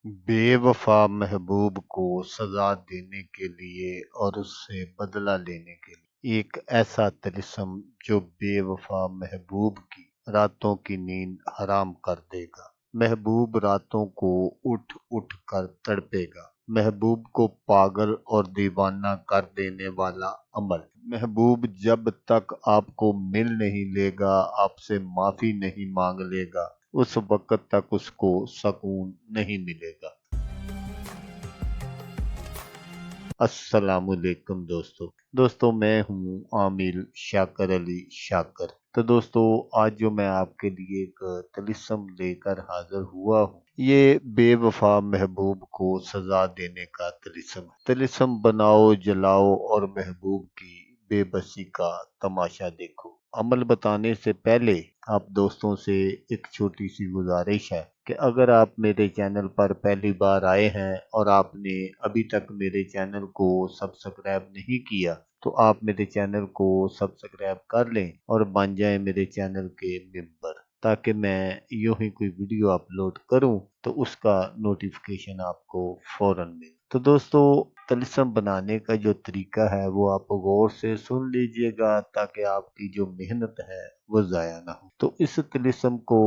बेवफा महबूब को सजा देने के लिए और उससे बदला लेने के लिए एक ऐसा तिलिस्म जो बेवफा महबूब की रातों की नींद हराम कर देगा। महबूब रातों को उठ उठ कर तड़पेगा। महबूब को पागल और दीवाना कर देने वाला अमल। महबूब जब तक आपको मिल नहीं लेगा, आपसे माफी नहीं मांग लेगा, उस वक्त तक उसको सकून नहीं मिलेगा। अस्सलामुअलैकुम दोस्तों मैं हूँ आमिर शाकर अली शाकर। तो दोस्तों, आज जो मैं आपके लिए एक तिलिस्म लेकर हाजिर हुआ हूँ, ये बेवफा महबूब को सजा देने का तिलिस्म है। तिलिस्म बनाओ, जलाओ और महबूब की बेबसी का तमाशा देखो। अमल बताने से पहले आप दोस्तों से एक छोटी सी गुजारिश है कि अगर आप मेरे चैनल पर पहली बार आए हैं और आपने अभी तक मेरे चैनल को सब्सक्राइब नहीं किया, तो आप मेरे चैनल को सब्सक्राइब कर लें और बन जाएं मेरे चैनल के मेंबर, ताकि मैं यूं ही कोई वीडियो अपलोड करूं तो उसका नोटिफिकेशन आपको फौरन मिले। तो दोस्तों, तिलिस्म बनाने का जो तरीका है वो आप गौर से सुन लीजिएगा, ताकि आपकी जो मेहनत है वो ज़ाया ना हो। तो इस तिलिस्म को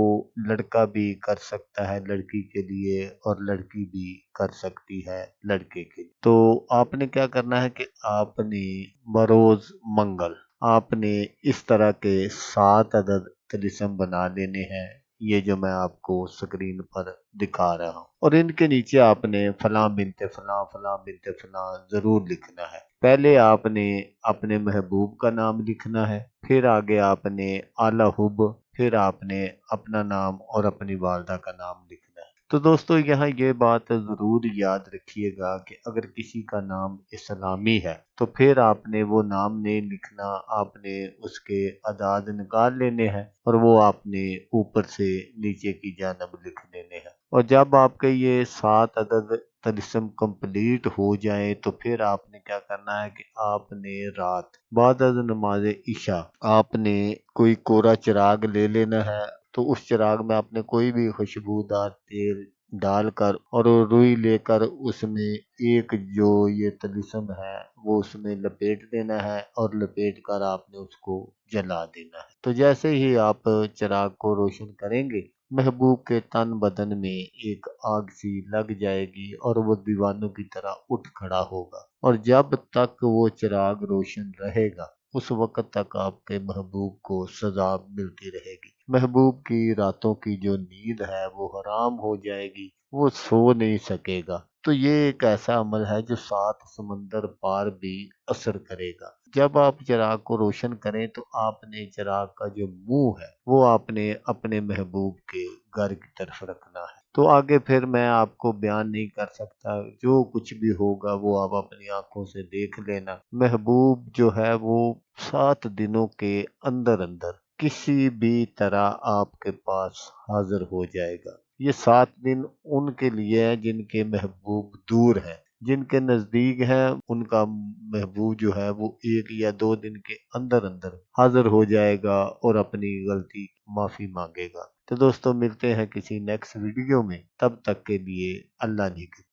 लड़का भी कर सकता है लड़की के लिए, और लड़की भी कर सकती है लड़के के लिए। तो आपने क्या करना है कि आपने बरोज मंगल आपने इस तरह के 7 अदद तिलिस्म बना लेने हैं, ये जो मैं आपको स्क्रीन पर दिखा रहा हूँ। और इनके नीचे आपने फलां बिनते फलां फलां बिनते फलां जरूर लिखना है। पहले आपने अपने महबूब का नाम लिखना है, फिर आगे आपने आला हुब, फिर आपने अपना नाम और अपनी वालदा का नाम लिखना है। तो दोस्तों, यहाँ ये बात ज़रूर याद रखिएगा कि अगर किसी का नाम इस्लामी है तो फिर आपने वो नाम नहीं लिखना, आपने उसके अदाद निकाल लेने हैं और वो आपने ऊपर से नीचे की जानब लिख देने हैं। और जब आपके ये 7 अदद तिलिस्म कंप्लीट हो जाए तो फिर आपने क्या करना है कि आपने रात बाद अज नमाज इशा आपने कोई कोरा चिराग ले लेना है। तो उस चिराग में आपने कोई भी खुशबूदार तेल डालकर और रुई लेकर उसमें एक जो ये तिलिस्म है वो उसमें लपेट देना है, और लपेट कर आपने उसको जला देना है। तो जैसे ही आप चिराग को रोशन करेंगे, महबूब के तन बदन में एक आग सी लग जाएगी और वो दीवानों की तरह उठ खड़ा होगा। और जब तक वो चिराग रोशन रहेगा, उस वक्त तक आपके महबूब को सजा मिलती रहेगी। महबूब की रातों की जो नींद है वो हराम हो जाएगी, वो सो नहीं सकेगा। तो ये एक ऐसा अमल है जो 7 समंदर पार भी असर करेगा। जब आप चिराग को रोशन करें तो आपने चिराग का जो मुंह है वो आपने अपने महबूब के घर की तरफ रखना है। तो आगे फिर मैं आपको बयान नहीं कर सकता, जो कुछ भी होगा वो आप अपनी आंखों से देख लेना। महबूब जो है वो 7 दिनों के अंदर अंदर किसी भी तरह आपके पास हाजिर हो जाएगा। ये 7 दिन उनके लिए है जिनके महबूब दूर हैं। जिनके नजदीक है उनका महबूब जो है वो 1 या 2 दिन के अंदर अंदर हाजिर हो जाएगा और अपनी गलती माफी मांगेगा। तो दोस्तों, मिलते हैं किसी नेक्स्ट वीडियो में, तब तक के लिए अल्लाह ने